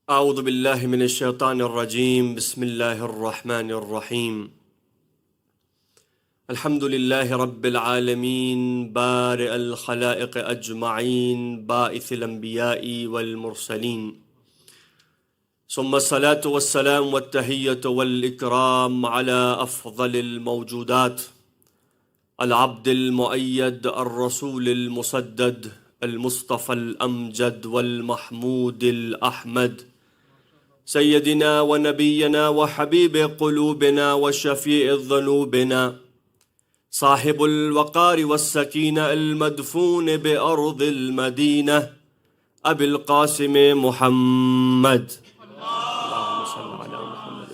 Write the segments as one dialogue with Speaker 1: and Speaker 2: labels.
Speaker 1: أعوذ بالله من الشيطان الرجيم. بسم الله الرحمن الرحيم. الحمد لله رب العالمين بارئ الخلائق أجمعين باعث الأنبياء والمرسلين، ثم الصلاة والسلام والتحية والإكرام على أفضل الموجودات، العبد المؤيد الرسول المسدد المصطفى الأمجد والمحمود الأحمد، سيدنا ونبينا وحبيب قلوبنا وشفيع ذنوبنا، صاحب الوقار والسكينة المدفون بأرض المدينة، أبي القاسم محمد. اللهم صل على محمد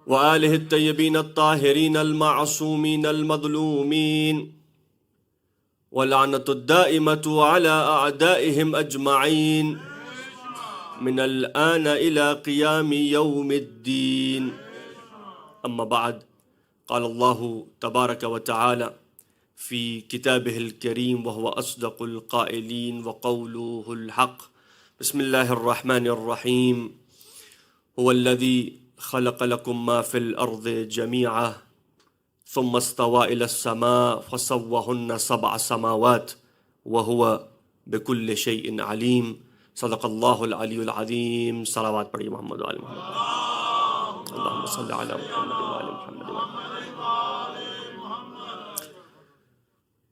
Speaker 1: وآله الطيبين الطاهرين المعصومين المظلومين، ولعنة الدائمة على أعدائهم أجمعين من الآن إلى قيام يوم الدين. أما بعد، قال الله تبارك وتعالى في كتابه الكريم وهو أصدق القائلين وقوله الحق. بسم الله الرحمن الرحيم. هو الذي خلق لكم ما في الأرض جميعا ثم استوى إلى السماء فسوهن 7 سماوات وهو بكل شيء عليم. صدق الله العلي العظيم. صلوات پڑھیے محمد و آل محمد. اللهم صل على محمد و آل محمد.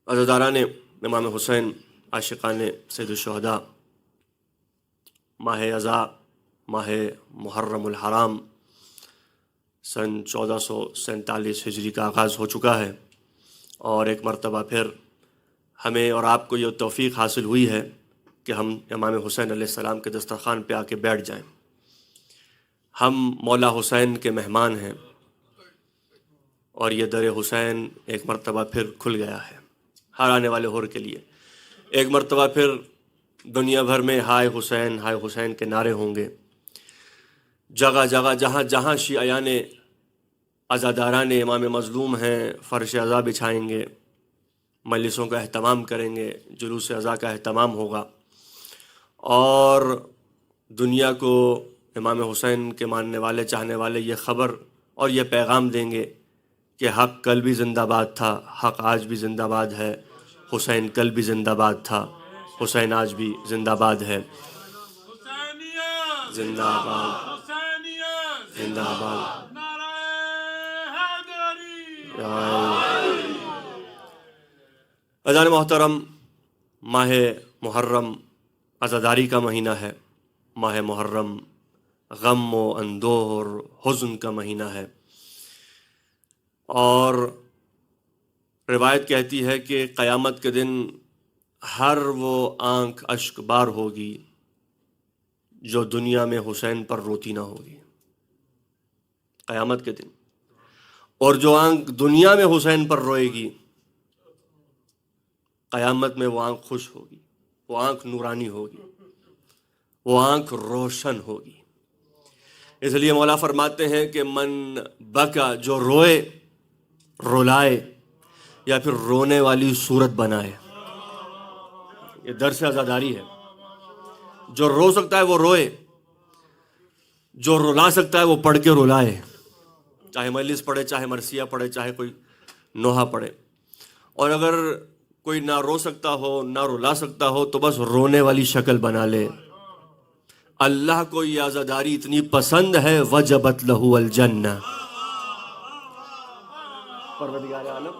Speaker 1: عزیزان امام حسین، عاشقان سید الشہداء، ماہ اذا، ماہ محرم الحرام سن 1447 ہجری کا آغاز ہو چکا ہے، اور ایک مرتبہ پھر ہمیں اور آپ کو یہ توفیق حاصل ہوئی ہے کہ ہم امام حسین علیہ السلام کے دسترخوان پہ آ کے بیٹھ جائیں. ہم مولا حسین کے مہمان ہیں، اور یہ در حسین ایک مرتبہ پھر کھل گیا ہے ہر آنے والے حر کے لیے. ایک مرتبہ پھر دنیا بھر میں ہائے حسین کے نعرے ہوں گے. جگہ جگہ جہاں جہاں شیعیان عزاداران امام مظلوم ہیں فرش عزا بچھائیں گے، مجلسوں کا اہتمام کریں گے، جلوس عزا کا اہتمام ہوگا، اور دنیا کو امام حسین کے ماننے والے چاہنے والے یہ خبر اور یہ پیغام دیں گے کہ حق کل بھی زندہ باد تھا، حق آج بھی زندہ باد ہے، حسین کل بھی زندہ باد تھا، حسین آج بھی زندہ باد ہے. زندہ باد، زندہ باد. عزیزان محترم، ماہ محرم عزاداری کا مہینہ ہے. ماہ محرم غم و اندوہ اور حزن کا مہینہ ہے، اور روایت کہتی ہے کہ قیامت کے دن ہر وہ آنکھ اشک بار ہوگی جو دنیا میں حسین پر روتی نہ ہوگی. قیامت کے دن، اور جو آنکھ دنیا میں حسین پر روئے گی، قیامت میں وہ آنکھ خوش ہوگی، وہ آنکھ نورانی ہوگی، وہ آنکھ روشن ہوگی. اس لیے مولا فرماتے ہیں کہ من بکا، جو روئے رولائے، یا پھر رونے والی صورت بنائے. یہ درس عزاداری ہے. جو رو سکتا ہے وہ روئے، جو رلا سکتا ہے وہ پڑھ کے رلائے، چاہے مجلس پڑھے، چاہے مرثیہ پڑھے، چاہے کوئی نوحہ پڑھے. اور اگر کوئی نہ رو سکتا ہو، نہ رلا سکتا ہو، تو بس رونے والی شکل بنا لے. اللہ کو یہ عزاداری اتنی پسند ہے، وجبت لہ الجنہ، پروردگار عالم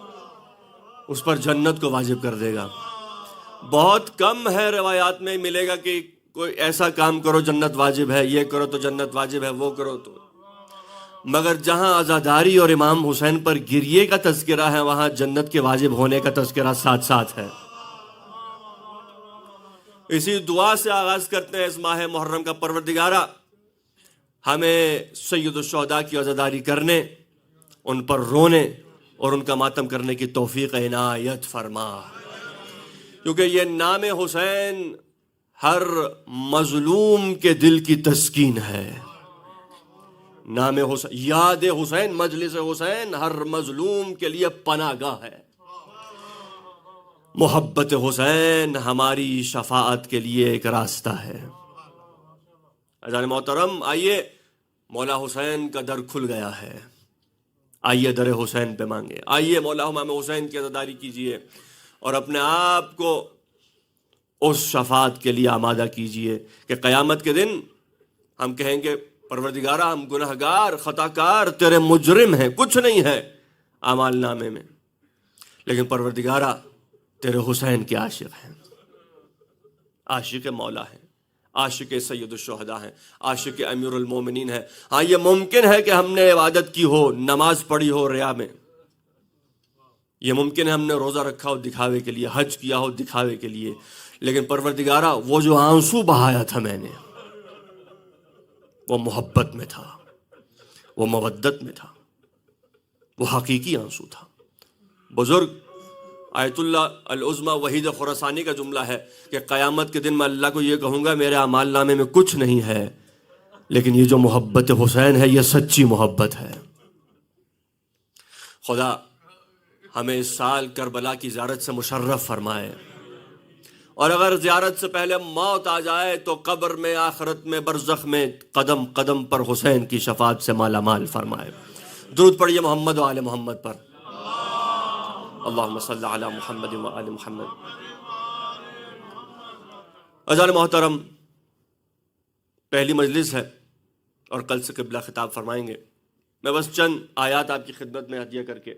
Speaker 1: اس پر جنت کو واجب کر دے گا. بہت کم ہے روایات میں ملے گا کہ کوئی ایسا کام کرو جنت واجب ہے، یہ کرو تو جنت واجب ہے، وہ کرو تو. مگر جہاں عزاداری اور امام حسین پر گریے کا تذکرہ ہے، وہاں جنت کے واجب ہونے کا تذکرہ ساتھ ساتھ ہے. اسی دعا سے آغاز کرتے ہیں اس ماہ محرم کا. پروردگارہ، ہمیں سید الشہداء کی عزاداری کرنے، ان پر رونے اور ان کا ماتم کرنے کی توفیق عنایت فرما، کیونکہ یہ نام حسین ہر مظلوم کے دل کی تسکین ہے. نام حسین، یاد حسین، مجلس حسین ہر مظلوم کے لیے پناہ گاہ ہے. محبت حسین ہماری شفاعت کے لیے ایک راستہ ہے۔ عزیزان محترم، آئیے، مولا حسین کا در کھل گیا ہے، آئیے در حسین پہ مانگے، آئیے مولا امام حسین کی عزاداری کیجئے اور اپنے آپ کو اس شفاعت کے لیے آمادہ کیجئے کہ قیامت کے دن ہم کہیں گے پروردگارہ ہم گنہگار خطا کار تیرے مجرم ہیں، کچھ نہیں ہے اعمال نامے میں، لیکن پروردگارہ تیرے حسین کے عاشق ہیں، عاشق مولا ہیں، عاشق سید الشہداء ہیں، عاشق امیر المومنین ہیں۔ ہاں یہ ممکن ہے کہ ہم نے عبادت کی ہو، نماز پڑھی ہو ریا میں، یہ ممکن ہے ہم نے روزہ رکھا ہو دکھاوے کے لیے، حج کیا ہو دکھاوے کے لیے، لیکن پروردگارہ وہ جو آنسو بہایا تھا میں نے، وہ محبت میں تھا، وہ مودت میں تھا، وہ حقیقی آنسو تھا۔ بزرگ آیت اللہ العظمی وحید خراسانی کا جملہ ہے کہ قیامت کے دن میں اللہ کو یہ کہوں گا میرے اعمال نامے میں کچھ نہیں ہے، لیکن یہ جو محبت حسین ہے یہ سچی محبت ہے۔ خدا ہمیں اس سال کربلا کی زیارت سے مشرف فرمائے، اور اگر زیارت سے پہلے موت آ جائے تو قبر میں، آخرت میں، برزخ میں قدم قدم پر حسین کی شفاعت سے مالا مال فرمائے۔ درود پڑھیے محمد و آل محمد پر، اللہم صلی علی محمد و آل محمد۔ عزیزان محترم، پہلی مجلس ہے اور کل سے قبلہ خطاب فرمائیں گے۔ میں بس چند آیات آپ کی خدمت میں عطیہ کر کے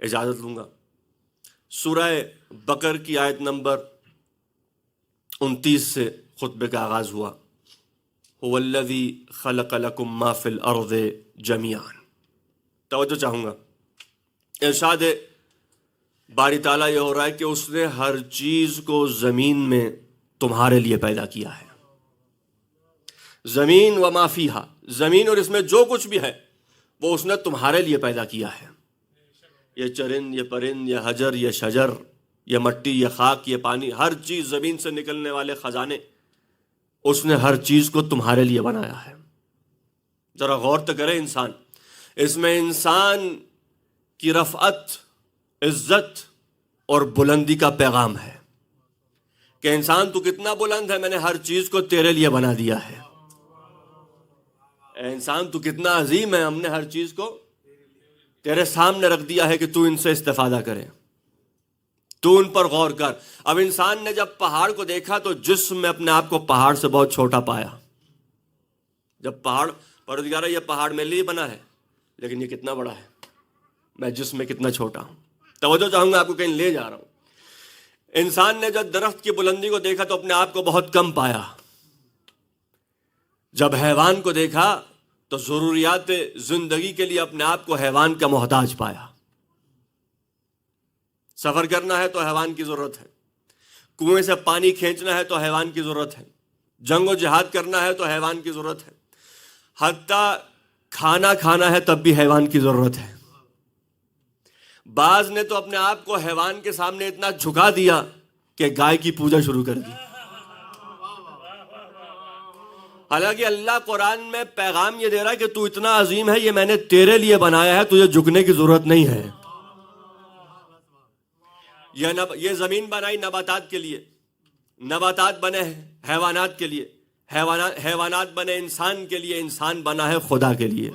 Speaker 1: اجازت لوں گا۔ سورہ بقر کی آیت نمبر 29 سے خطبے کا آغاز ہوا۔ هو الذی خلق لکم ما فی الارض جمیعا۔ توجہ چاہوں گا، ارشاد باری تعالیٰ یہ ہو رہا ہے کہ اس نے ہر چیز کو زمین میں تمہارے لیے پیدا کیا ہے۔ زمین و ما فیہا، زمین اور اس میں جو کچھ بھی ہے وہ اس نے تمہارے لیے پیدا کیا ہے۔ یہ چرند، یہ پرند، یہ حجر، یہ شجر، یہ مٹی، یہ خاک، یہ پانی، ہر چیز، زمین سے نکلنے والے خزانے، اس نے ہر چیز کو تمہارے لیے بنایا ہے۔ ذرا غور تو کرے انسان، اس میں انسان کی رفعت، عزت اور بلندی کا پیغام ہے کہ انسان تو کتنا بلند ہے، میں نے ہر چیز کو تیرے لیے بنا دیا ہے۔ اے انسان تو کتنا عظیم ہے، ہم نے ہر چیز کو تیرے سامنے رکھ دیا ہے کہ تو ان سے استفادہ کرے، تو ان پر غور کر۔ اب انسان نے جب پہاڑ کو دیکھا تو جسم میں اپنے آپ کو پہاڑ سے بہت چھوٹا پایا۔ جب پہاڑ، پروردگارہ یہ پہاڑ میرے لیے بنا ہے لیکن یہ کتنا بڑا ہے، میں جسم میں کتنا چھوٹا ہوں۔ توجہ چاہوں گا، آپ کو کہیں لے جا رہا ہوں۔ انسان نے جب درخت کی بلندی کو دیکھا تو اپنے آپ کو بہت کم پایا۔ جب حیوان کو دیکھا تو ضروریات زندگی کے لیے اپنے آپ کو حیوان کا محتاج پایا۔ سفر کرنا ہے تو حیوان کی ضرورت ہے، کنویں سے پانی کھینچنا ہے تو حیوان کی ضرورت ہے، جنگ و جہاد کرنا ہے تو حیوان کی ضرورت ہے، حتیٰ کھانا کھانا ہے تب بھی حیوان کی ضرورت ہے۔ بعض نے تو اپنے آپ کو حیوان کے سامنے اتنا جھکا دیا کہ گائے کی پوجا شروع کر دی۔ حالانکہ اللہ قرآن میں پیغام یہ دے رہا ہے کہ تو اتنا عظیم ہے، یہ میں نے تیرے لیے بنایا ہے، تجھے جھکنے کی ضرورت نہیں ہے۔ یہ زمین بنائی نباتات کے لیے، نباتات بنے حیوانات کے لیے، حیوانات بنے انسان کے لیے، انسان بنا ہے خدا کے لیے۔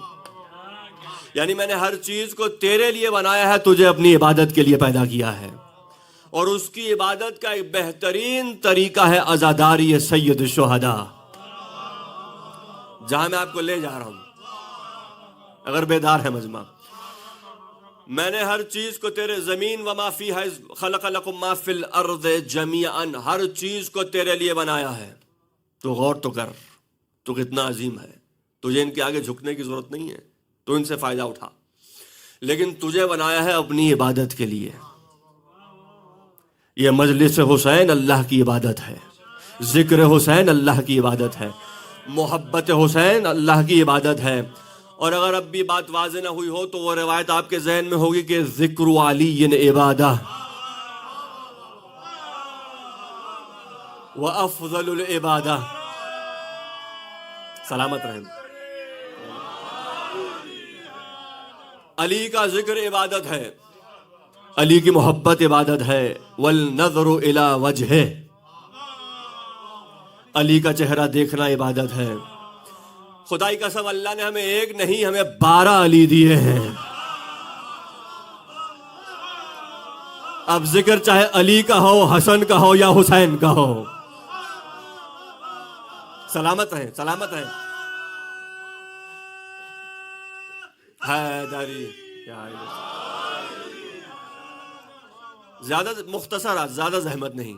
Speaker 1: یعنی میں نے ہر چیز کو تیرے لیے بنایا ہے، تجھے اپنی عبادت کے لیے پیدا کیا ہے، اور اس کی عبادت کا ایک بہترین طریقہ ہے عزاداری سید الشہداء، جہاں میں آپ کو لے جا رہا ہوں اگر بیدار ہے مجمع۔ میں نے ہر چیز کو تیرے، زمین و ما فیہا خلق لکم ما فی الارض جمیعا، ہر چیز کو تیرے لیے بنایا ہے۔ تو غور تو کر، تو کتنا عظیم ہے، تجھے ان کے آگے جھکنے کی ضرورت نہیں ہے، تو ان سے فائدہ اٹھا، لیکن تجھے بنایا ہے اپنی عبادت کے لیے۔ یہ مجلس حسین اللہ کی عبادت ہے، ذکر حسین اللہ کی عبادت ہے، محبت حسین اللہ کی عبادت ہے۔ اور اگر اب بھی بات واضح نہ ہوئی ہو تو وہ روایت آپ کے ذہن میں ہوگی کہ ذکر علی عبادہ وافضل العبادہ۔ سلامت رہیں۔ علی کا ذکر عبادت ہے، علی کی محبت عبادت ہے، والنظر الی وجہہ، علی کا چہرہ دیکھنا عبادت ہے۔ خدائی قسم اللہ نے ہمیں ایک نہیں، ہمیں 12 علی دیے ہیں۔ اب ذکر چاہے علی کا ہو، حسن کا ہو یا حسین کا ہو، سلامت رہیں، سلامت رہیں۔ حیدری، زیادہ مختصرات، زیادہ زحمت نہیں۔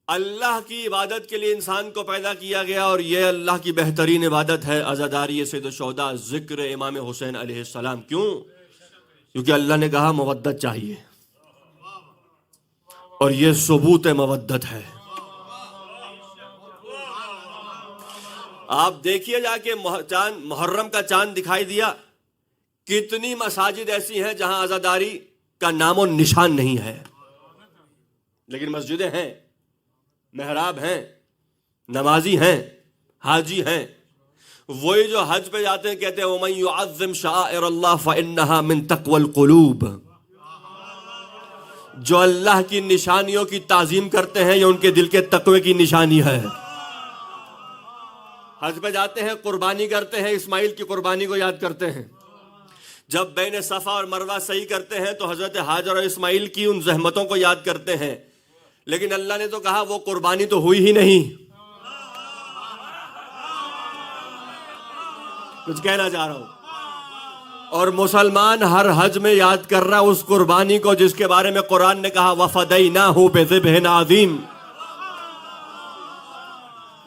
Speaker 1: اللہ کی عبادت کے لیے انسان کو پیدا کیا گیا، اور یہ اللہ کی بہترین عبادت ہے عزاداری سید الشہداء، ذکر امام حسین علیہ السلام۔ کیوں؟ کیونکہ اللہ نے کہا مودت چاہیے، اور یہ ثبوت مودت ہے۔ آپ دیکھیے جا کے چاند، محرم کا چاند دکھائی دیا، کتنی مساجد ایسی ہیں جہاں عزاداری کا نام و نشان نہیں ہے، لیکن مسجدیں ہیں، محراب ہیں، نمازی ہیں، حاجی ہیں۔ وہی جو حج پہ جاتے ہیں کہتے ہیں وَمَن يُعَظِّمْ شَعَائِرَ اللَّهِ فَإِنَّهَا مِن تَقْوَى الْقُلُوبِ، جو اللہ کی نشانیوں کی تعظیم کرتے ہیں یہ ان کے دل کے تقوی کی نشانی ہے۔ حج پہ جاتے ہیں، قربانی کرتے ہیں، اسماعیل کی قربانی کو یاد کرتے ہیں۔ جب بین صفا اور مروہ صحیح کرتے ہیں تو حضرت ہاجر اور اسماعیل کی ان زحمتوں کو یاد کرتے ہیں، لیکن اللہ نے تو کہا وہ قربانی تو ہوئی ہی نہیں۔ کچھ کہنا چاہ رہا ہوں، اور مسلمان ہر حج میں یاد کر رہا اس قربانی کو جس کے بارے میں قرآن نے کہا وَفَدَيْنَاهُ بِذِبْحٍ عَظِيمٍ۔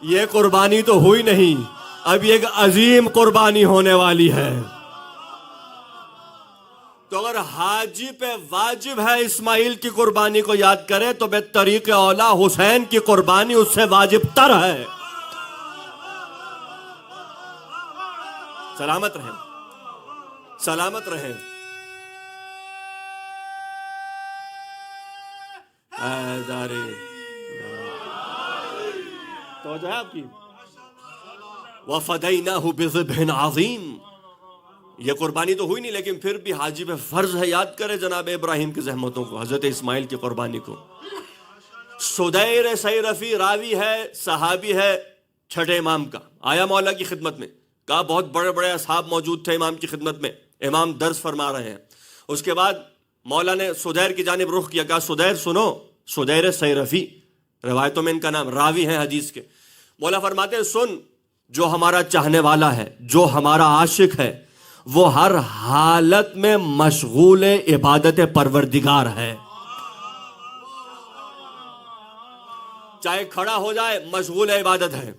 Speaker 1: یہ قربانی تو ہوئی نہیں، اب یہ ایک عظیم قربانی ہونے والی ہے۔ تو اگر حاجی پہ واجب ہے اسماعیل کی قربانی کو یاد کرے تو بے طریق اولا حسین کی قربانی اس سے واجب تر ہے۔ سلامت رہیں، سلامت رہیں۔ توجہ ہے آپ کی؟ وَفَدَيْنَاهُ بِذِبْحٍ عَظِيمٍ، یہ قربانی تو ہوئی نہیں، لیکن پھر بھی حاجی پہ فرض ہے یاد کرے جناب ابراہیم کی زحمتوں کو، حضرت اسماعیل کی قربانی کو۔ سدیر سیرفی راوی ہے، صحابی ہے چھٹے امام کا، آیا مولا کی خدمت میں، کہا بہت بڑے بڑے اصحاب موجود تھے امام کی خدمت میں، امام درس فرما رہے ہیں۔ اس کے بعد مولا نے سدیر کی جانب رخ کیا، کہا سدیر سنو، سدیر سیرفی روایتوں میں ان کا نام، راوی ہیں حدیث کے۔ مولا فرماتے ہیں سن، جو ہمارا چاہنے والا ہے، جو ہمارا عاشق ہے، وہ ہر حالت میں مشغول عبادت پروردگار ہے۔ چاہے کھڑا ہو جائے مشغول عبادت ہے،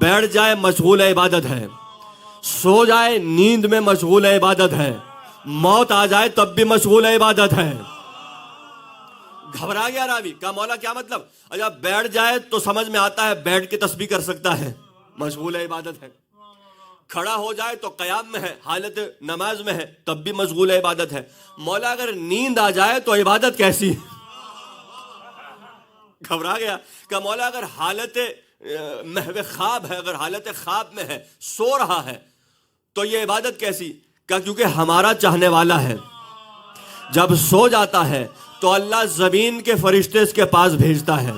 Speaker 1: بیٹھ جائے مشغول عبادت ہے، سو جائے نیند میں مشغول عبادت ہے، موت آ جائے تب بھی مشغول عبادت ہے۔ گھبرا گیا راوی، کہا مولا کیا مطلب؟ اچھا بیٹھ جائے تو سمجھ میں آتا ہے بیٹھ کے تسبیح کر سکتا ہے، مشغول عبادت ہے۔ کھڑا ہو جائے تو قیام میں ہے، حالت نماز میں ہے، تب بھی مشغول عبادت ہے۔ مولا اگر نیند آ جائے تو عبادت کیسی؟ گھبرا گیا، کہ مولا اگر حالت محو خواب ہے، اگر حالت خواب میں ہے، سو رہا ہے، تو یہ عبادت کیسی؟ کہ کیونکہ ہمارا چاہنے والا ہے، جب سو جاتا ہے تو اللہ زمین کے فرشتے اس کے پاس بھیجتا ہے،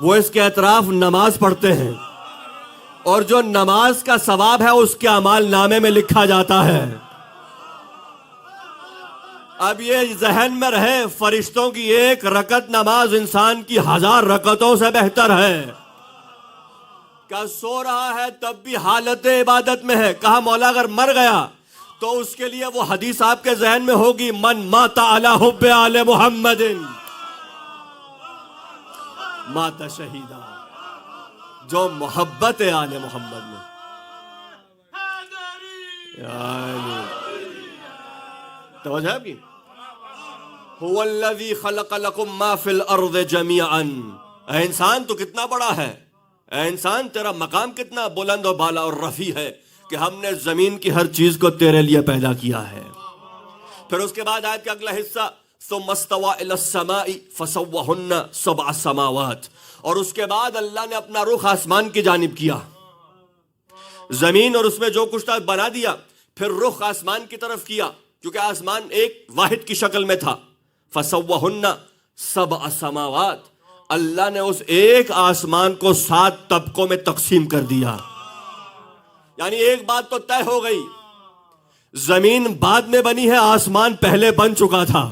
Speaker 1: وہ اس کے اطراف نماز پڑھتے ہیں، اور جو نماز کا ثواب ہے اس کے اعمال نامے میں لکھا جاتا ہے۔ اب یہ ذہن میں رہے، فرشتوں کی ایک رکعت نماز انسان کی 1000 رکعتوں سے بہتر ہے۔ کہ سو رہا ہے تب بھی حالت عبادت میں ہے۔ کہا مولا اگر مر گیا تو اس کے لیے وہ حدیث آپ کے ذہن میں ہوگی، من مات علی حب آل محمد مات شہیدہ، جو محبت آل محمد میں۔ توجہ ہے آپ کی؟ هو الذی خلق لکم ما فی الارض جمیعا۔ اے انسان تو کتنا بڑا ہے، اے انسان تیرا مقام کتنا بلند و بالا اور رفیع ہے کہ ہم نے زمین کی ہر چیز کو تیرے لیے پیدا کیا ہے۔ پھر اس کے بعد آیت کا اگلا حصہ ثم استوى الى السماء فسوهن 7 سماوات، اور اس کے بعد اللہ نے اپنا رخ آسمان کی جانب کیا، زمین اور اس میں جو کچھ تھا بنا دیا، پھر رخ آسمان کی طرف کیا، کیونکہ آسمان ایک واحد کی شکل میں تھا. فسوہن سبع سماوات، اللہ نے اس ایک آسمان کو 7 طبقوں میں تقسیم کر دیا. یعنی ایک بات تو طے ہو گئی، زمین بعد میں بنی ہے، آسمان پہلے بن چکا تھا.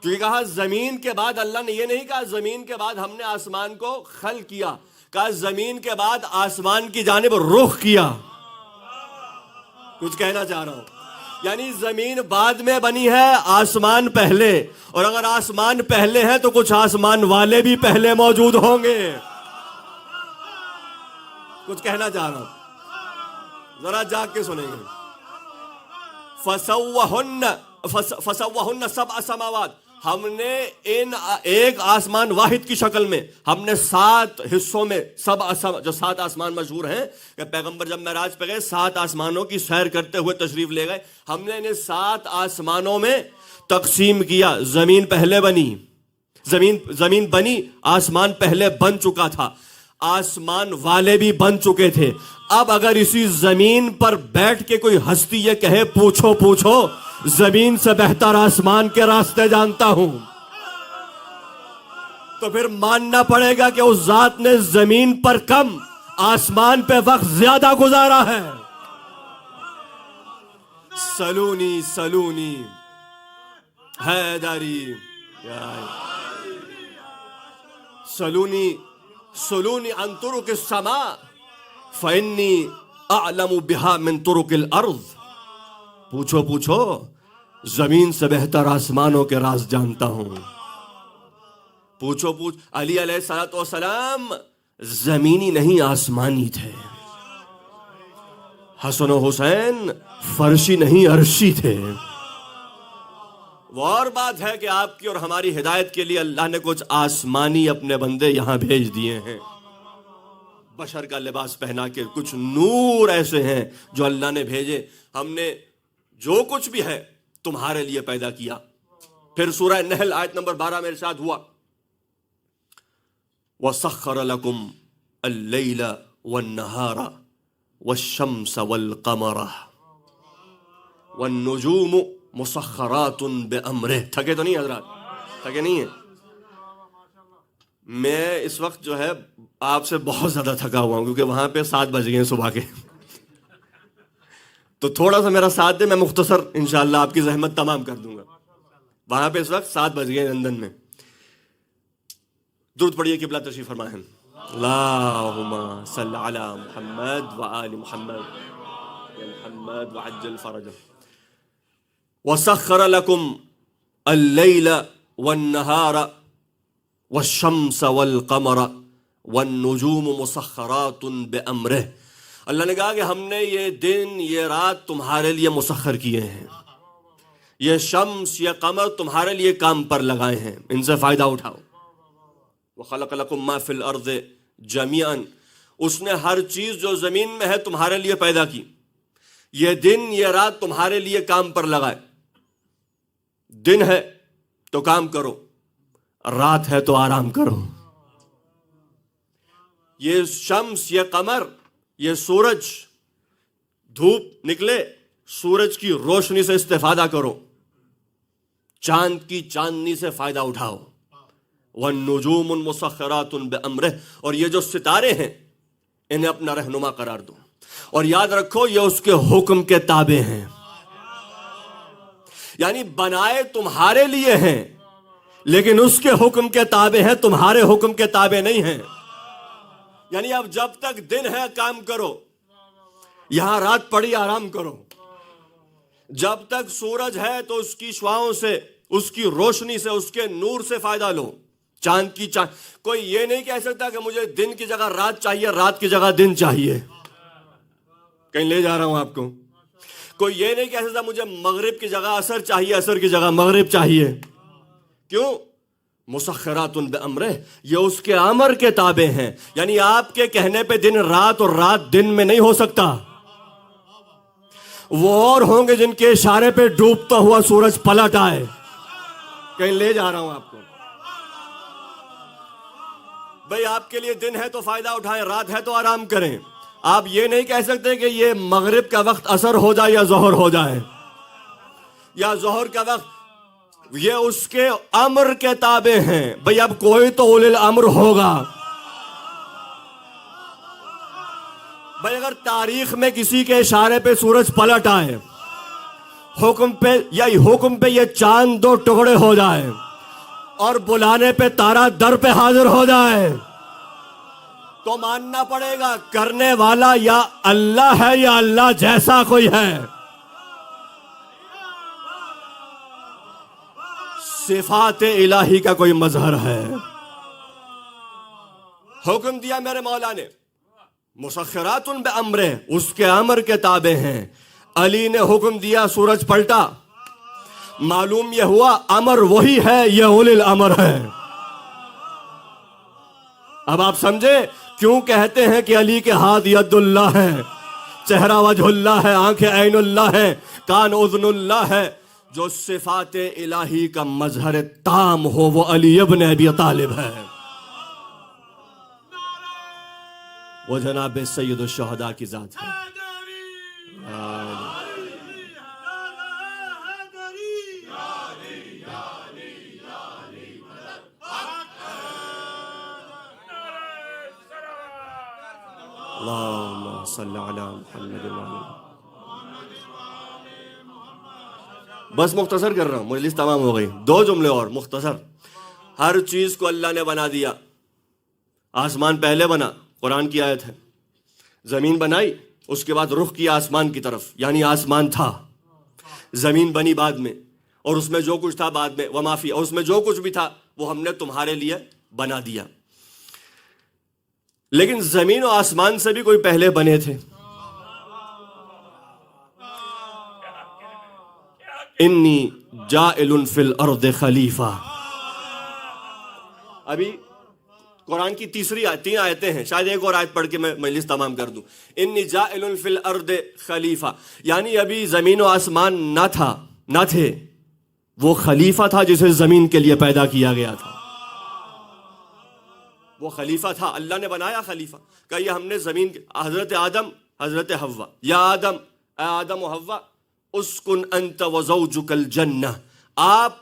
Speaker 1: کیونکہ کہا زمین کے بعد، اللہ نے یہ نہیں کہا زمین کے بعد ہم نے آسمان کو خلق کیا، کہا زمین کے بعد آسمان کی جانب رخ کیا. کچھ کہنا چاہ رہا ہوں، یعنی زمین بعد میں بنی ہے، آسمان پہلے. اور اگر آسمان پہلے ہیں تو کچھ آسمان والے بھی پہلے موجود ہوں گے. کچھ کہنا چاہ رہا ہوں، ذرا جاگ کے سنیں گے. فسوہن سبع سماوات، ہم نے ایک آسمان واحد کی شکل میں ہم نے 7 حصوں میں جو 7 آسمان مشہور ہیں کہ پیغمبر جب معراج پہ گئے 7 آسمانوں کی سیر کرتے ہوئے تشریف لے گئے، ہم نے انہیں 7 آسمانوں میں تقسیم کیا. زمین پہلے بنی، زمین بنی، آسمان پہلے بن چکا تھا، آسمان والے بھی بن چکے تھے. اب اگر اسی زمین پر بیٹھ کے کوئی ہستی یہ کہے پوچھو پوچھو، زمین سے بہتر آسمان کے راستے جانتا ہوں، تو پھر ماننا پڑے گا کہ اس ذات نے زمین پر کم، آسمان پہ وقت زیادہ گزارا ہے. سلونی سلونی حیدری، سلونی عن طرق السماء فإنی اعلم بها من طرق الارض. پوچھو پوچھو، زمین سے بہتر آسمانوں کے راز جانتا ہوں. پوچھو علی علیہ الصلوۃ والسلام زمینی نہیں آسمانی تھے، حسن و حسین فرشی نہیں عرشی تھے. وہ اور بات ہے کہ آپ کی اور ہماری ہدایت کے لیے اللہ نے کچھ آسمانی اپنے بندے یہاں بھیج دیے ہیں، بشر کا لباس پہنا کے. کچھ نور ایسے ہیں جو اللہ نے بھیجے. ہم نے جو کچھ بھی ہے تمہارے لیے پیدا کیا. پھر سورہ نحل آیت نمبر 12 میں ارشاد ہوا وَسَخَّرَ لَكُمْ اللَّيْلَ وَالنَّهَارَ وَالشَّمْسَ وَالْقَمَرَ وَالنُّجُومُ مُسَخَّرَاتٌ بِأَمْرِهِ. تھکے تو نہیں حضرات؟ تھکے نہیں ہیں؟ میں اس وقت جو ہے آپ سے بہت زیادہ تھکا ہوا ہوں، کیونکہ وہاں پہ 7 بج گئے ہیں صبح کے. تو تھوڑا سا میرا ساتھ دے، میں مختصر انشاءاللہ آپ کی زحمت تمام کر دوں گا. وہاں پہ اس وقت 7 بج گئے لندن میں. درود پڑھیے، قبلہ تشریف فرمائیں. اللہم صل علی محمد وآل محمد یا محمد وعجل فرجہ. وسخر لکم اللیل والنہار والشمس والقمر والنجوم مسخرات بامرہ. اللہ نے کہا کہ ہم نے یہ دن یہ رات تمہارے لیے مسخر کیے ہیں، یہ شمس یہ قمر تمہارے لیے کام پر لگائے ہیں، ان سے فائدہ اٹھاؤ. وَخَلَقَ لَكُم مَّا فِي الْأَرْضِ جَمِيعًا، اس نے ہر چیز جو زمین میں ہے تمہارے لیے پیدا کی. یہ دن یہ رات تمہارے لیے کام پر لگائے. دن ہے تو کام کرو، رات ہے تو آرام کرو. یہ شمس یہ قمر یہ سورج، دھوپ نکلے سورج کی روشنی سے استفادہ کرو، چاند کی چاندنی سے فائدہ اٹھاؤ. والنجوم مسخرات بامرہ، اور یہ جو ستارے ہیں انہیں اپنا رہنما قرار دو، اور یاد رکھو یہ اس کے حکم کے تابع ہیں. یعنی بنائے تمہارے لیے ہیں لیکن اس کے حکم کے تابع ہیں، تمہارے حکم کے تابع نہیں ہیں. یعنی اب جب تک دن ہے کام کرو، یہاں رات پڑی آرام کرو. جب تک سورج ہے تو اس کی شعاؤں سے، اس کی روشنی سے، اس کے نور سے فائدہ لو. چاند کی کوئی یہ نہیں کہہ سکتا کہ مجھے دن کی جگہ رات چاہیے، رات کی جگہ دن چاہیے. کہیں لے جا رہا ہوں آپ کو. کوئی یہ نہیں کہہ سکتا مجھے مغرب کی جگہ عصر چاہیے، عصر کی جگہ مغرب چاہیے. کیوں؟ مسخرات بامرہ، یہ اس کے امر کے تابع ہیں. یعنی آپ کے کہنے پہ دن رات اور رات دن میں نہیں ہو سکتا. وہ اور ہوں گے جن کے اشارے پہ ڈوبتا ہوا سورج پلٹ آئے. کہیں لے جا رہا ہوں آپ کو. بھئی آپ کے لیے دن ہے تو فائدہ اٹھائیں، رات ہے تو آرام کریں. آپ یہ نہیں کہہ سکتے کہ یہ مغرب کا وقت عصر ہو جائے یا ظہر ہو جائے. یا ظہر کا وقت، یہ اس کے امر کے تابع ہیں. بھئی اب کوئی تو اولی الامر ہوگا. بھئی اگر تاریخ میں کسی کے اشارے پہ سورج پلٹ آئے، حکم پہ یا حکم پہ یہ چاند دو ٹکڑے ہو جائے اور بلانے پہ تارا در پہ حاضر ہو جائے، تو ماننا پڑے گا کرنے والا یا اللہ ہے یا اللہ جیسا کوئی ہے. صفات الہی کا کوئی مظہر ہے. حکم دیا میرے مولا نے، مسخرات بامرہ، اس کے امر کے تابع ہیں. علی نے حکم دیا، سورج پلٹا، معلوم یہ ہوا امر وہی ہے، یہ اولی الامر ہے. اب آپ سمجھے کیوں کہتے ہیں کہ علی کے ہاتھ ید اللہ ہے، چہرہ وجہ اللہ ہے، آنکھیں عین اللہ ہے، کان اذن اللہ ہے. جو صفات الہی کا مظہر تام ہو وہ علی ابن ابی طالب ہے، وہ جناب سید الشہداء کی ذات ہے. اللہم صلی علی محمد وعلی. بس مختصر کر رہا ہوں، مجلس تمام ہو گئی. 2 جملے اور مختصر. ہر چیز کو اللہ نے بنا دیا. آسمان پہلے بنا، قرآن کی آیت ہے. زمین بنائی، اس کے بعد رخ کیا آسمان کی طرف، یعنی آسمان تھا. زمین بنی بعد میں، اور اس میں جو کچھ تھا بعد میں، وما فی، اور اس میں جو کچھ بھی تھا وہ ہم نے تمہارے لیے بنا دیا. لیکن زمین و آسمان سے بھی کوئی پہلے بنے تھے. انی جائل فی الارض خلیفہ. ابھی قرآن کی 3 آیتیں ہیں، شاید ایک اور آیت پڑھ کے میں مجلس تمام کر دوں. انی جائل فی الارض خلیفہ، یعنی ابھی زمین و آسمان نہ تھے، وہ خلیفہ تھا جسے زمین کے لیے پیدا کیا گیا تھا. وہ خلیفہ تھا، اللہ نے بنایا خلیفہ. کہ یہ ہم نے زمین، حضرت آدم، حضرت حوا، یا آدم، اے آدم و حوا، اسکن انت وزوجک الجنہ، آپ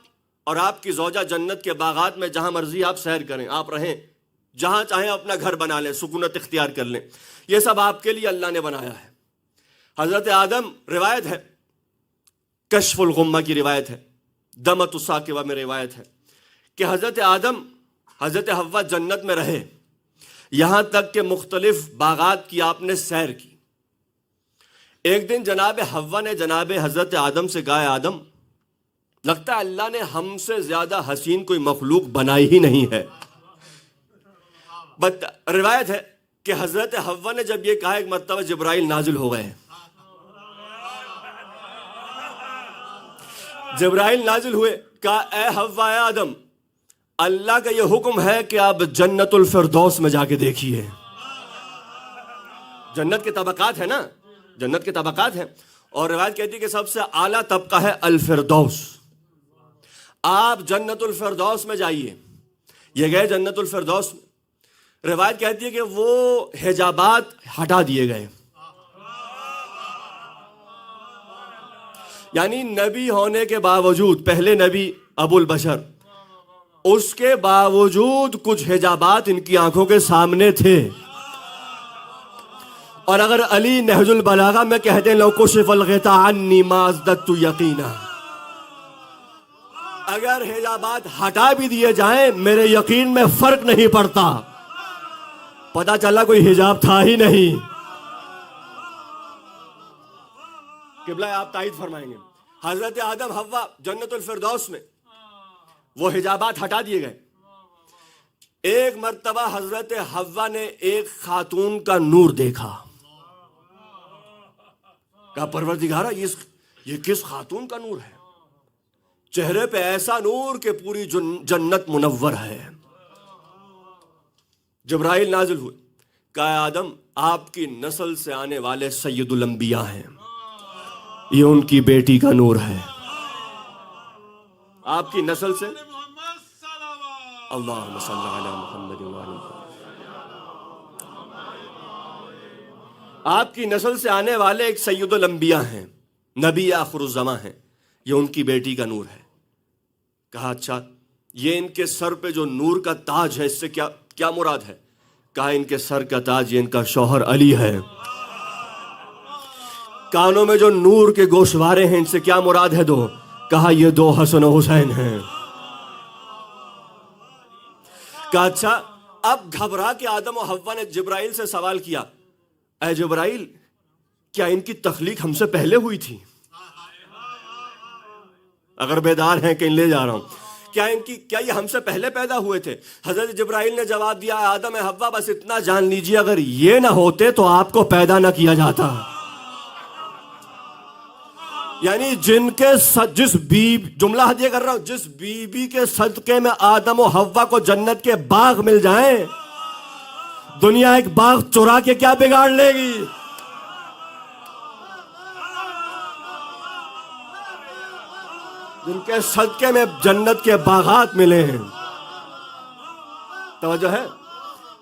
Speaker 1: اور آپ کی زوجہ جنت کے باغات میں جہاں مرضی آپ سیر کریں، آپ رہیں، جہاں چاہیں اپنا گھر بنا لیں، سکونت اختیار کر لیں. یہ سب آپ کے لیے اللہ نے بنایا ہے. حضرت آدم، روایت ہے، کشف الغمہ کی روایت ہے، دمۃ الساکبہ میں روایت ہے کہ حضرت آدم، حضرت حوا جنت میں رہے یہاں تک کہ مختلف باغات کی آپ نے سیر کی. ایک دن جناب حوا نے جناب حضرت آدم سے کہا، آدم، لگتا ہے اللہ نے ہم سے زیادہ حسین کوئی مخلوق بنائی ہی نہیں ہے. بٹ روایت ہے کہ حضرت حوا نے جب یہ کہا، ایک مرتبہ جبرائیل نازل ہو گئے. جبرائیل نازل ہوئے، کہا، اے حوا، اے آدم، اللہ کا یہ حکم ہے کہ آپ جنت الفردوس میں جا کے دیکھیے. جنت کے طبقات ہیں نا، جنت کے طبقات ہیں، اور روایت کہتی ہے کہ سب سے اعلیٰ طبقہ ہے الفردوس. آپ جنت الفردوس میں جائیے. یہ گئے جنت الفردوس میں. روایت کہتی ہے کہ وہ حجابات ہٹا دیے گئے، یعنی نبی ہونے کے باوجود، پہلے نبی ابو البشر، اس کے باوجود کچھ حجابات ان کی آنکھوں کے سامنے تھے. اور اگر علی نہج البلاغہ میں کہتے ہیں، لو کشف الغطاء عنی ما ازددت یقینا، اگر حجابات ہٹا بھی دیے جائیں میرے یقین میں فرق نہیں پڑتا. پتہ چلا کوئی حجاب تھا ہی نہیں. قبلہ آپ تائید فرمائیں گے. حضرت آدم حوا جنت الفردوس میں، وہ حجابات ہٹا دیے گئے. ایک مرتبہ حضرت حوا نے ایک خاتون کا نور دیکھا. کہا، پروردگارا، یہ کس خاتون کا نور ہے؟ چہرے پہ ایسا نور کہ پوری جنت منور ہے. جبرائیل نازل ہوئے، کہا، آدم، آپ کی نسل سے آنے والے سید الانبیاء ہیں، یہ ان کی بیٹی کا نور ہے. آپ کی نسل سے، اللہم صلی علی محمد وعلی محمد، آپ کی نسل سے آنے والے ایک سید الانبیاء ہیں، نبی آخر الزماں ہیں. یہ ان کی بیٹی کا نور ہے۔ کہا اچھا یہ ان کے سر پہ جو نور کا تاج ہے اس سے کیا مراد ہے؟ کہا ان کے سر کا تاج یہ ان کا شوہر علی ہے۔ کانوں میں جو نور کے گوشوارے ہیں ان سے کیا مراد ہے دو؟ کہا یہ دو حسن و حسین ہیں۔ کہا اچھا اب گھبرا کے آدم و حوا نے جبرائیل سے سوال کیا، اے جبرائیل کیا ان کی تخلیق ہم سے پہلے ہوئی تھی؟ اگر بیدار ہیں کہ لے جا رہا ہوں، کیا یہ ہم سے پہلے پیدا ہوئے تھے؟ حضرت جبرائیل نے جواب دیا، آدم حوا بس اتنا جان لیجیے اگر یہ نہ ہوتے تو آپ کو پیدا نہ کیا جاتا۔ یعنی جملہ ہدیہ کر رہا ہوں، جس بیوی کے صدقے میں آدم و حوا کو جنت کے باغ مل جائیں، دنیا ایک باغ چرا کے کیا بگاڑ لے گی؟ جن کے صدقے میں جنت کے باغات ملے ہیں۔ توجہ ہے؟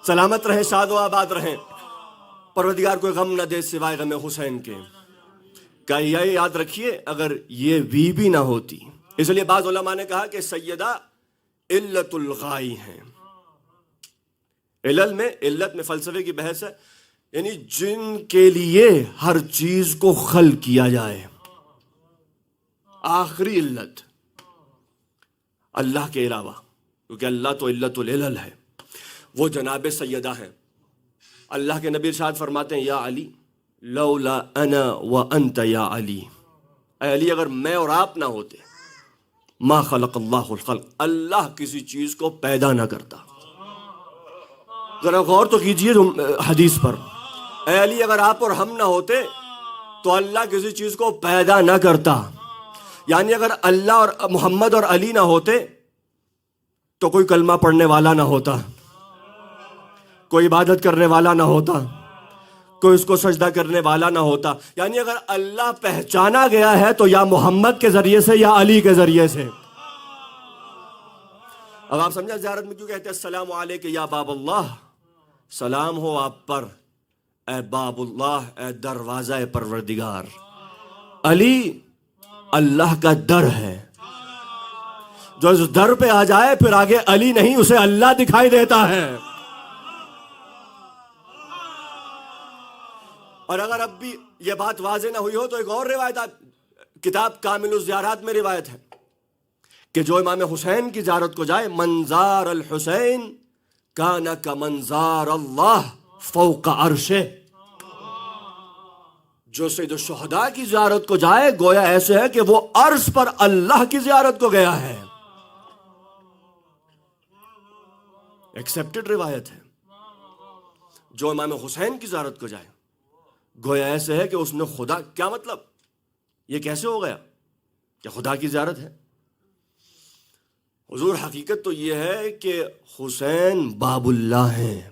Speaker 1: سلامت رہیں، شاد و آباد رہیں، پروردگار کوئی غم نہ دے سوائے غم حسین کے۔ کہ یہ یاد رکھیے اگر یہ بی نہ ہوتی، اس لیے بعض علماء نے کہا کہ سیدہ علت الغائی ہیں۔ علت میں فلسفے کی بحث ہے، یعنی جن کے لیے ہر چیز کو خلق کیا جائے، آخری علت اللہ کے علاوہ، کیونکہ اللہ تو علت العلل ہے، وہ جناب سیدہ ہیں۔ اللہ کے نبی ارشاد فرماتے ہیں، یا علی لولا انا وانت یا علی، اے علی اگر میں اور آپ نہ ہوتے ما خلق اللہ الخلق، اللہ کسی چیز کو پیدا نہ کرتا۔ ذرا غور تو کیجئے حدیث پر، اے علی اگر آپ اور ہم نہ ہوتے تو اللہ کسی چیز کو پیدا نہ کرتا۔ یعنی اگر اللہ اور محمد اور علی نہ ہوتے تو کوئی کلمہ پڑھنے والا نہ ہوتا، کوئی عبادت کرنے والا نہ ہوتا، کوئی اس کو سجدہ کرنے والا نہ ہوتا۔ یعنی اگر اللہ پہچانا گیا ہے تو یا محمد کے ذریعے سے یا علی کے ذریعے سے۔ اب آپ سمجھا زیارت میں کیوں کہتے ہیں السلام علیک یا باب اللہ، سلام ہو آپ پر اے باب اللہ، اے دروازہ پروردگار۔ علی اللہ کا در ہے، جو اس در پہ آ جائے پھر آگے علی نہیں اسے اللہ دکھائی دیتا ہے۔ اور اگر اب بھی یہ بات واضح نہ ہوئی ہو تو ایک اور روایت کتاب کامل الزیارات میں روایت ہے کہ جو امام حسین کی زیارت کو جائے، منظار الحسین کان کمنظار اللہ فوق عرشہ، جو سید الشہداء کی زیارت کو جائے گویا ایسے ہے کہ وہ عرش پر اللہ کی زیارت کو گیا ہے۔ ایکسپٹڈ روایت ہے۔ جو امام حسین کی زیارت کو جائے گویا ایسے ہے کہ اس نے خدا، کیا مطلب یہ کیسے ہو گیا کہ خدا کی زیارت ہے؟ حضور حقیقت تو یہ ہے کہ حسین باب اللہ ہیں۔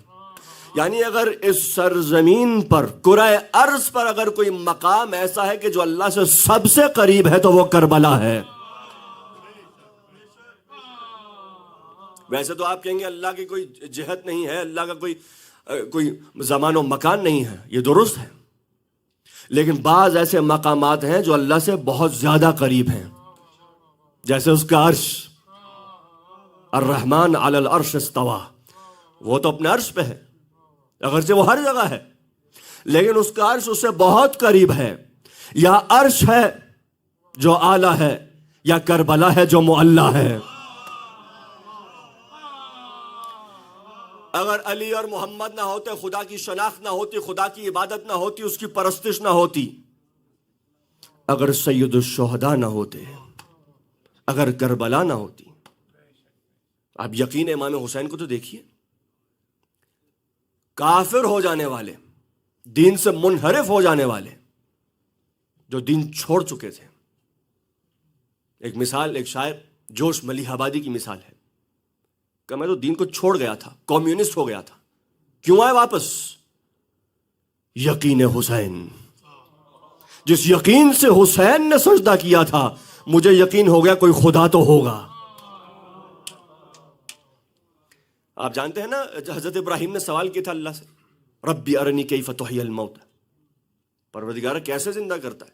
Speaker 1: یعنی اگر اس سرزمین پر کرۂ ارض پر اگر کوئی مقام ایسا ہے کہ جو اللہ سے سب سے قریب ہے تو وہ کربلا ہے۔ ویسے تو آپ کہیں گے اللہ کی کوئی جہت نہیں ہے، اللہ کا کوئی زمان و مکان نہیں ہے، یہ درست ہے، لیکن بعض ایسے مقامات ہیں جو اللہ سے بہت زیادہ قریب ہیں، جیسے اس کا عرش، الرحمن علی العرش استویٰ، وہ تو اپنے عرش پہ ہے، اگرچہ وہ ہر جگہ ہے لیکن اس کا عرش اس سے بہت قریب ہے۔ یا عرش ہے جو اعلیٰ ہے، یا کربلا ہے جو معلیٰ ہے۔ اگر علی اور محمد نہ ہوتے، خدا کی شناخت نہ ہوتی، خدا کی عبادت نہ ہوتی، اس کی پرستش نہ ہوتی، اگر سید الشہداء نہ ہوتے، اگر کربلا نہ ہوتی، آپ یقین امام حسین کو تو دیکھیے، کافر ہو جانے والے، دین سے منحرف ہو جانے والے، جو دین چھوڑ چکے تھے۔ ایک مثال، ایک شاعر جوش ملیح آبادی کی مثال ہے کہ میں تو دین کو چھوڑ گیا تھا، کمیونسٹ ہو گیا تھا، کیوں آئے واپس؟ یقین حسین، جس یقین سے حسین نے سجدہ کیا تھا، مجھے یقین ہو گیا کوئی خدا تو ہوگا۔ آپ جانتے ہیں نا حضرت ابراہیم نے سوال کیا تھا اللہ سے، ربی ارنی کیف تحیی الموت، پروردگار کیسے زندہ کرتا ہے؟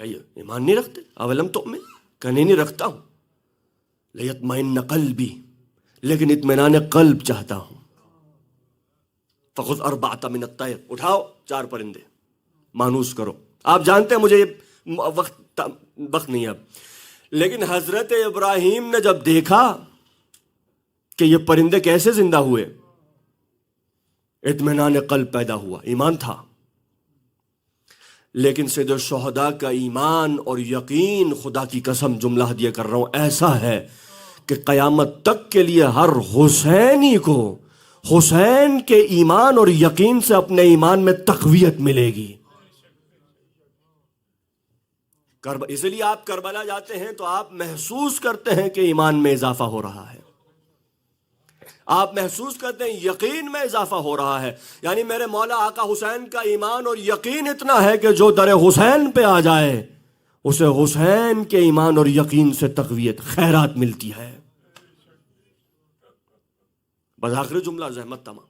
Speaker 1: کیا یہ ایمان نہیں رکھتے؟ اولم تؤمن، کہنے نہیں رکھتا ہوں، لیطمئن قلبی، لیکن اطمینان قلب چاہتا ہوں۔ فخذ اربعۃ من الطیر، اٹھاؤ 4 پرندے، مانوس کرو۔ آپ جانتے ہیں مجھے یہ وقت نہیں ہے اب، لیکن حضرت ابراہیم نے جب دیکھا کہ یہ پرندے کیسے زندہ ہوئے، اطمینان قلب پیدا ہوا، ایمان تھا۔ لیکن سید الشہداء کا ایمان اور یقین، خدا کی قسم جملہ ہدیہ کر رہا ہوں، ایسا ہے کہ قیامت تک کے لیے ہر حسینی کو حسین کے ایمان اور یقین سے اپنے ایمان میں تقویت ملے گی۔ اس لیے آپ کربلا جاتے ہیں تو آپ محسوس کرتے ہیں کہ ایمان میں اضافہ ہو رہا ہے، آپ محسوس کرتے ہیں یقین میں اضافہ ہو رہا ہے۔ یعنی میرے مولا آقا حسین کا ایمان اور یقین اتنا ہے کہ جو در حسین پہ آ جائے اسے حسین کے ایمان اور یقین سے تقویت، خیرات ملتی ہے۔ بس آخری جملہ، زحمت تمام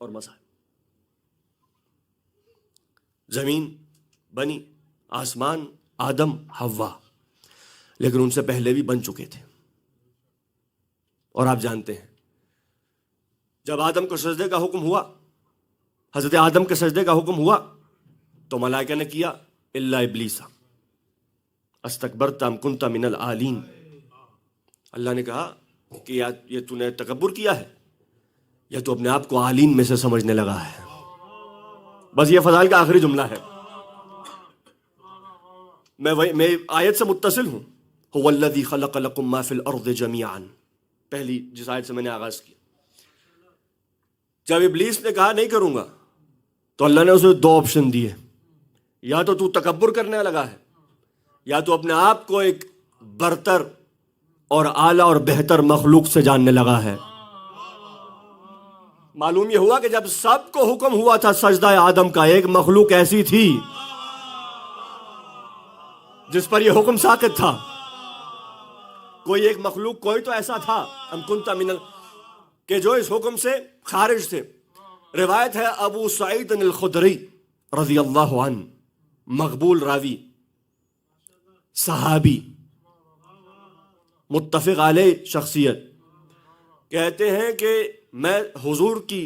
Speaker 1: اور مسائل۔ زمین بنی، آسمان، آدم، حوا، لیکن ان سے پہلے بھی بن چکے تھے۔ اور آپ جانتے ہیں جب آدم کو سجدے کا حکم ہوا، حضرت آدم کے سجدے کا حکم ہوا تو ملائکہ نے کیا الا ابلیس استکبرت ام کنت من العالین۔ اللہ نے کہا کہ یا یہ تو نے تکبر کیا ہے یا تو اپنے آپ کو عالین میں سے سمجھنے لگا ہے۔ بس یہ فضائل کا آخری جملہ ہے، میں آیت سے متصل ہوں، هو الذی خلق لکم ما فی الارض جمیعا، پہلی جس آیت سے میں نے آغاز کیا۔ جب ابلیس نے کہا نہیں کروں گا تو اللہ نے اسے 2 آپشن دیے، یا تو تکبر کرنے لگا ہے، یا تو اپنے آپ کو ایک برتر اور اعلیٰ اور بہتر مخلوق سے جاننے لگا ہے۔ معلوم یہ ہوا کہ جب سب کو حکم ہوا تھا سجدہ آدم کا، ایک مخلوق ایسی تھی جس پر یہ حکم ساقط تھا، کوئی ایک مخلوق، کوئی تو ایسا تھا ام کنت من کہ جو اس حکم سے خارج تھے۔ روایت ہے ابو سعید الخدری رضی اللہ عنہ، مقبول راوی، صحابی، متفق علیہ شخصیت، کہتے ہیں کہ میں حضور کی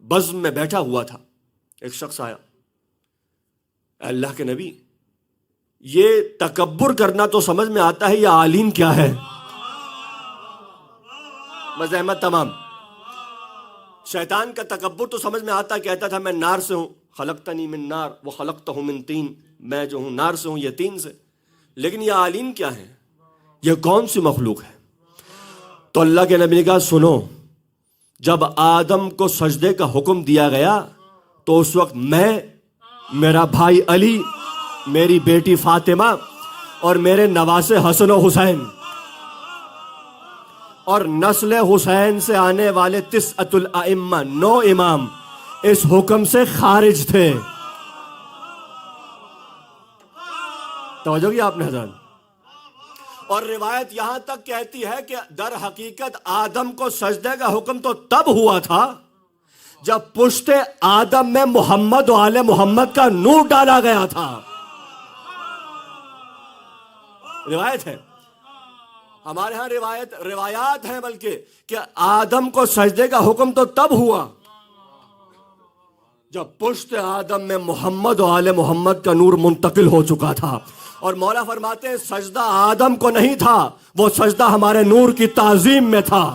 Speaker 1: بزم میں بیٹھا ہوا تھا، ایک شخص آیا، اللہ کے نبی یہ تکبر کرنا تو سمجھ میں آتا ہے، یہ عالین کیا ہے؟ مزاحمت تمام۔ شیطان کا تکبر تو سمجھ میں آتا، کہتا تھا میں نار سے ہوں، خلقتنی من نار وخلقتہ من طین، میں جو ہوں نار سے ہوں، یہ طین سے، لیکن یہ عالین کیا ہے، یہ کون سی مخلوق ہے؟ تو اللہ کے نبی نے کہا سنو، جب آدم کو سجدے کا حکم دیا گیا تو اس وقت میں، میرا بھائی علی، میری بیٹی فاطمہ اور میرے نواسے حسن و حسین اور نسل حسین سے آنے والے 9 الائمہ، 9 امام اس حکم سے خارج تھے۔ توجہ کی آپ نے حضرت؟ اور روایت یہاں تک کہتی ہے کہ در حقیقت آدم کو سجدے کا حکم تو تب ہوا تھا جب پشت آدم میں محمد و آل محمد کا نور ڈالا گیا تھا۔ روایت ہے، ہمارے ہاں روایات ہیں بلکہ، کہ آدم کو سجدے کا حکم تو تب ہوا جب پشت آدم میں محمد و آل محمد کا نور منتقل ہو چکا تھا۔ اور مولا فرماتے ہیں سجدہ آدم کو نہیں تھا، وہ سجدہ ہمارے نور کی تعظیم میں تھا۔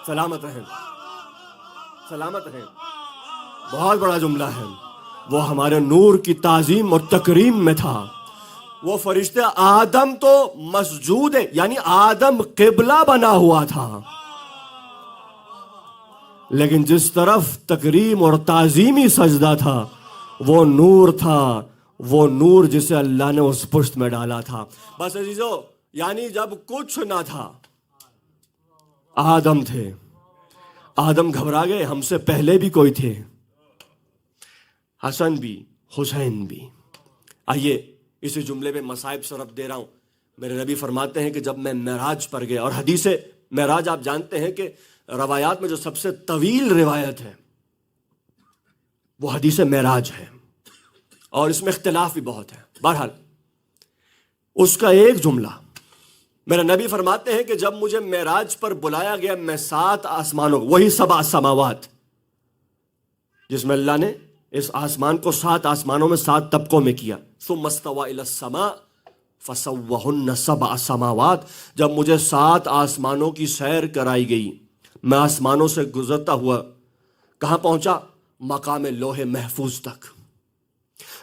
Speaker 1: سلامت رہیں، سلامت رہیں، بہت بڑا جملہ ہے۔ وہ ہمارے نور کی تعظیم اور تکریم میں تھا۔ وہ فرشتے، آدم تو مسجود ہے، یعنی آدم قبلہ بنا ہوا تھا، لیکن جس طرف تکریم اور تعظیمی سجدہ تھا وہ نور تھا، وہ نور جسے اللہ نے اس پشت میں ڈالا تھا۔ بس عزیزو، یعنی جب کچھ نہ تھا، آدم تھے، آدم گھبرا گئے، ہم سے پہلے بھی کوئی تھے، حسن بھی، حسین بھی۔ آئیے اسی جملے میں مصائب سے رب دے رہا ہوں۔ میرے نبی فرماتے ہیں کہ جب میں معراج پر گیا، اور حدیث معراج آپ جانتے ہیں کہ روایات میں جو سب سے طویل روایت ہے، وہ حدیث معراج ہے، اور اس میں اختلاف بھی بہت ہے۔ بہرحال اس کا ایک جملہ، میرا نبی فرماتے ہیں کہ جب مجھے معراج پر بلایا گیا، میں 7 آسمانوں، وہی 7 سماوات جس میں اللہ نے اس آسمان کو 7 آسمانوں میں 7 طبقوں میں کیا، ثم استوى الى السماء فسوہن 7 سماوات، جب مجھے 7 آسمانوں کی سیر کرائی گئی، میں آسمانوں سے گزرتا ہوا کہاں پہنچا؟ مقام لوح محفوظ تک۔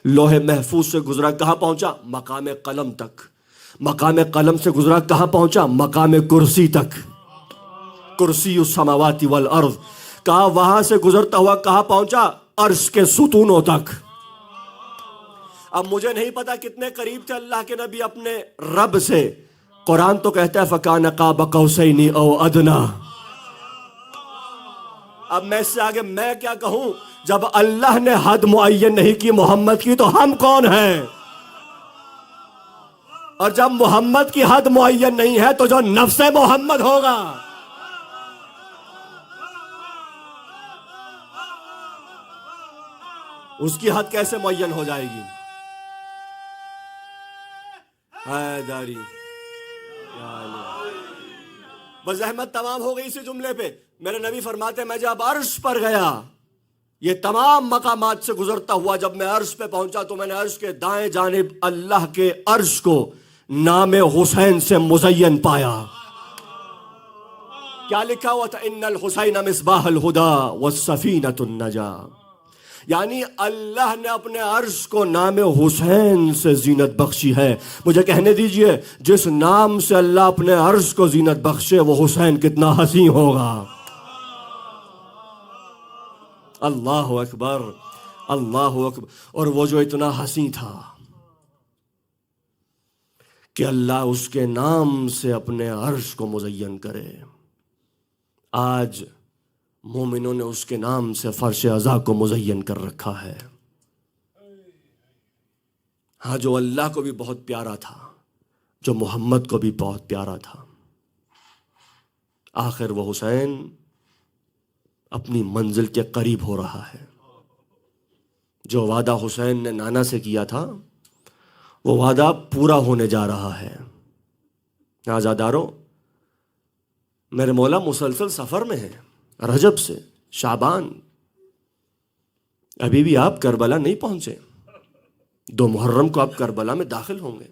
Speaker 1: لوح محفوظ سے گزرا کہاں پہنچا؟ مقام قلم تک۔ مقام قلم سے گزرا کہاں پہنچا؟ مقام کرسی تک۔ کرسی السماوات والارض، کہا وہاں سے گزرتا ہوا کہاں پہنچا؟ عرش کے ستونوں تک۔ اب مجھے نہیں پتا کتنے قریب تھے اللہ کے نبی اپنے رب سے، قرآن تو کہتا ہے فَكَانَ قَابَ قَوْسَيْنِ أَوْ أَدْنَىٰ۔ اب میں اس سے آگے میں کیا کہوں؟ جب اللہ نے حد معین نہیں کی محمد کی تو ہم کون ہیں؟ اور جب محمد کی حد معین نہیں ہے تو جو نفس محمد ہوگا، اس کی حد کیسے معین ہو جائے گی؟ حیداری بزحمت تمام ہو گئی اسی جملے پہ۔ میرے نبی فرماتے ہیں میں جب عرش پر گیا، یہ تمام مقامات سے گزرتا ہوا جب میں عرش پہ پہنچا تو میں نے عرش کے دائیں جانب اللہ کے عرش کو نام حسین سے مزین پایا۔ کیا لکھا ہوا تھا؟ ان الحسین مصباح الہدی والسفینۃ النجاۃ، یعنی اللہ نے اپنے عرش کو نام حسین سے زینت بخشی ہے۔ مجھے کہنے دیجئے جس نام سے اللہ اپنے عرش کو زینت بخشے وہ حسین کتنا حسین ہوگا۔ اللہ اکبر، اللہ اکبر۔ اور وہ جو اتنا حسین تھا کہ اللہ اس کے نام سے اپنے عرش کو مزین کرے، آج مومنوں نے اس کے نام سے فرش عزا کو مزین کر رکھا ہے۔ ہاں، جو اللہ کو بھی بہت پیارا تھا، جو محمد کو بھی بہت پیارا تھا، آخر وہ حسین اپنی منزل کے قریب ہو رہا ہے۔ جو وعدہ حسین نے نانا سے کیا تھا وہ وعدہ پورا ہونے جا رہا ہے۔ عزادارو، میرے مولا مسلسل سفر میں ہیں، رجب سے شعبان، ابھی بھی آپ کربلا نہیں پہنچے، 2 محرم کو آپ کربلا میں داخل ہوں گے۔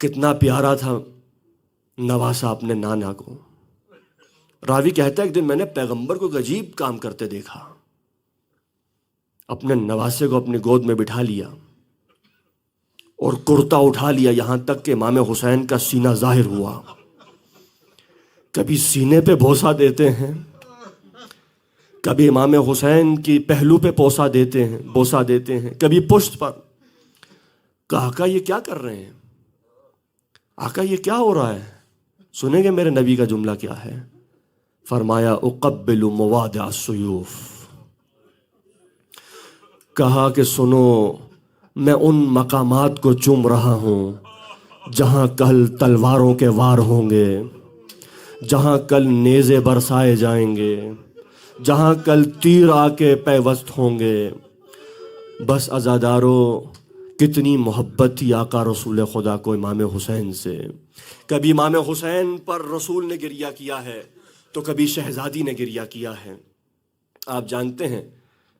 Speaker 1: کتنا پیارا تھا نواسا اپنے نانا کو۔ راوی کہتا ہے ایک دن میں نے پیغمبر کو عجیب کام کرتے دیکھا، اپنے نواسے کو اپنی گود میں بٹھا لیا اور کرتا اٹھا لیا یہاں تک کہ امام حسین کا سینہ ظاہر ہوا۔ کبھی سینے پہ بوسہ دیتے ہیں، کبھی امام حسین کی پہلو پہ بوسہ دیتے ہیں، کبھی پشت پر۔ کہا آقا یہ کیا کر رہے ہیں؟ آقا یہ کیا ہو رہا ہے؟ سنیں گے میرے نبی کا جملہ کیا ہے؟ فرمایا اقبل مواضع السیوف، کہا کہ سنو میں ان مقامات کو چوم رہا ہوں جہاں کل تلواروں کے وار ہوں گے، جہاں کل نیزے برسائے جائیں گے، جہاں کل تیر آ کے پیوست ہوں گے۔ بس عزادارو، کتنی محبت تھی آقا رسول خدا کو امام حسین سے۔ کبھی امام حسین پر رسول نے گریہ کیا ہے تو کبھی شہزادی نے گریہ کیا ہے۔ آپ جانتے ہیں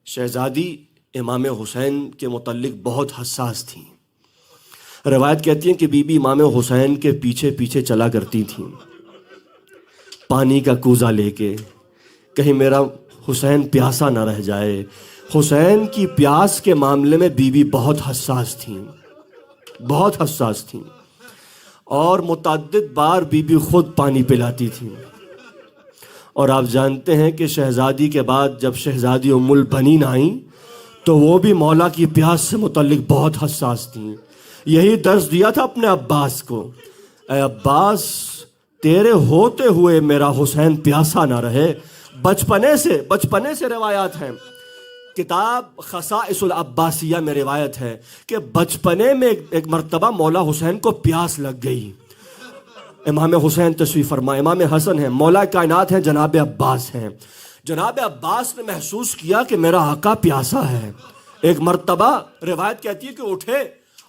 Speaker 1: شہزادی امام حسین کے متعلق بہت حساس تھیں۔ روایت کہتی ہیں کہ بی بی امام حسین کے پیچھے پیچھے چلا کرتی تھیں پانی کا کوزہ لے کے، کہیں میرا حسین پیاسا نہ رہ جائے۔ حسین کی پیاس کے معاملے میں بی بی بہت حساس تھیں، بہت حساس تھیں، اور متعدد بار بی بی خود پانی پلاتی تھیں۔ اور آپ جانتے ہیں کہ شہزادی کے بعد جب شہزادی ام البنین آئیں تو وہ بھی مولا کی پیاس سے متعلق بہت حساس تھیں۔ یہی درس دیا تھا اپنے عباس کو، اے عباس تیرے ہوتے ہوئے میرا حسین پیاسا نہ رہے۔ بچپنے سے روایات ہیں، کتاب خصائص العباسیہ میں روایت ہے کہ بچپنے میں ایک مرتبہ مولا حسین کو پیاس لگ گئی۔ امام حسین تشریف فرما، امام حسن ہیں، مولا کائنات ہیں، جناب عباس ہیں۔ جناب عباس نے محسوس کیا کہ میرا آقا پیاسا ہے. ایک مرتبہ روایت کہتی ہے کہ اٹھے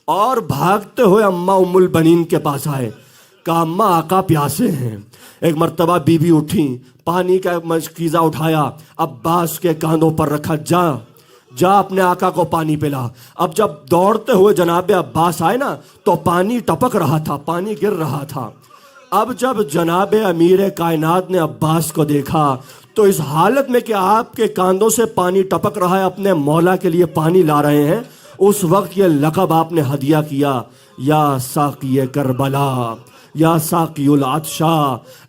Speaker 1: اور بھاگتے ہوئے اماں ام البنین کے پاس آئے. کہا اماں آقا پیاسے ہیں. ایک مرتبہ بی بی اٹھی, پانی کا مشکیزہ اٹھایا, عباس کے کاندھوں پر رکھا, جا اپنے آقا کو پانی پلا. اب جب دوڑتے ہوئے جناب عباس آئے نا تو پانی ٹپک رہا تھا, پانی گر رہا تھا. اب جب جناب امیر کائنات نے عباس کو دیکھا تو اس حالت میں کہ آپ کے کاندھوں سے پانی ٹپک رہا ہے, اپنے مولا کے لیے پانی لا رہے ہیں, اس وقت یہ لقب آپ نے ہدیہ کیا, یا ساقی کربلا, یا ساقی العطشا,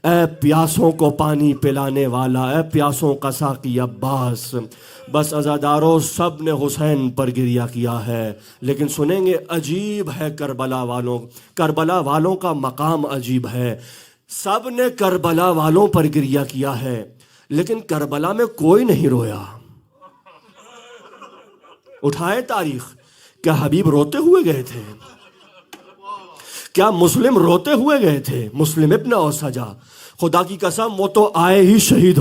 Speaker 1: اے پیاسوں کو پانی پلانے والا, اے پیاسوں کا ساقی عباس. بس عزاداروں سب نے حسین پر گریہ کیا ہے, لیکن سنیں گے عجیب ہے کربلا والوں کا مقام عجیب ہے. سب نے کربلا والوں پر گریہ کیا ہے, لیکن کربلا میں کوئی نہیں رویا. اٹھائے تاریخ, کیا حبیب روتے ہوئے گئے تھے؟ کیا مسلم روتے ہوئے گئے تھے؟ مسلم ابن اوسجا, خدا کی قسم وہ تو آئے ہی شہید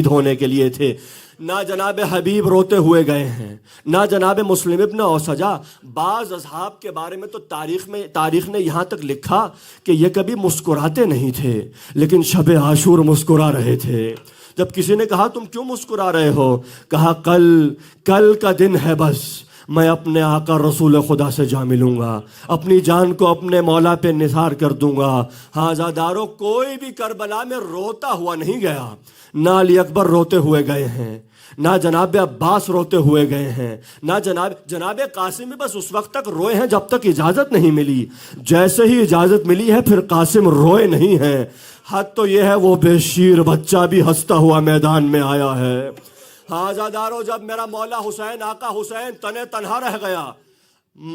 Speaker 1: ہونے کے لیے تھے. نہ جناب حبیب روتے ہوئے گئے ہیں, نہ جناب مسلم ابن اوسجا. بعض اصحاب کے بارے میں تو تاریخ نے یہاں تک لکھا کہ یہ کبھی مسکراتے نہیں تھے, لیکن شب عاشور مسکرا رہے تھے. جب کسی نے کہا تم کیوں مسکرا رہے ہو, کہا کل کا دن ہے, بس میں اپنے آقا رسول خدا سے جا ملوں گا, اپنی جان کو اپنے مولا پہ نثار کر دوں گا. ہاں عزاداروں, کوئی بھی کربلا میں روتا ہوا نہیں گیا. نہ علی اکبر روتے ہوئے گئے ہیں, نہ جناب عباس روتے ہوئے گئے ہیں, نہ جناب قاسم بھی بس اس وقت تک روئے ہیں جب تک اجازت نہیں ملی. جیسے ہی اجازت ملی ہے پھر قاسم روئے نہیں ہیں. حد تو یہ ہے وہ بے شیر بچہ بھی ہنستا ہوا میدان میں آیا ہے. ہاں عزاداروں, جب میرا مولا حسین, آقا حسین تنے تنہا رہ گیا,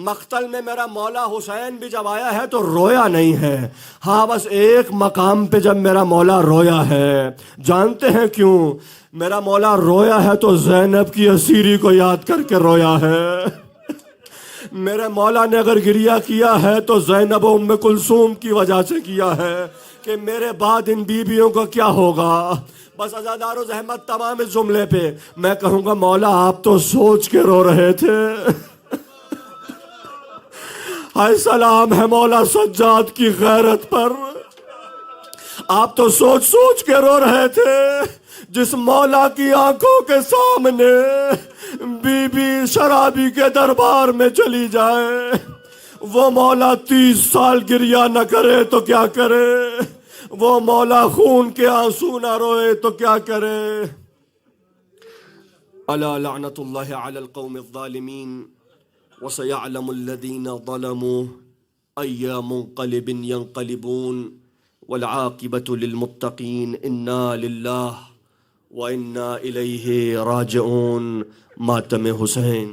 Speaker 1: مقتل میں میرا مولا حسین بھی جب آیا ہے تو رویا نہیں ہے. ہاں بس ایک مقام پہ جب میرا مولا رویا ہے, جانتے ہیں کیوں؟ میرا مولا رویا ہے تو زینب کی اسیری کو یاد کر کے رویا ہے. میرے مولا نے اگر گریہ کیا ہے تو زینب و ام کلثوم کی وجہ سے کیا ہے کہ میرے بعد ان بیویوں کا کیا ہوگا. بس عزادارو زحمت تمام اس جملے پہ میں کہوں گا مولا آپ تو سوچ کے رو رہے تھے. ہائے سلام ہے مولا سجاد کی غیرت پر, آپ تو سوچ کے رو رہے تھے. جس مولا کی آنکھوں کے سامنے بی بی شرابی کے دربار میں چلی جائے, وہ مولا 30 سال گریہ نہ کرے تو کیا کرے؟ وہ مولا خون کے آنسو نہ روئے تو کیا کرے؟ الا لعنت اللہ علی القوم الظالمین وسيعلم الذين ظلموا أي منقلب ينقلبون والعاقبة للمتقين. إنا لله وإنا إليه راجعون. ماتم حسین.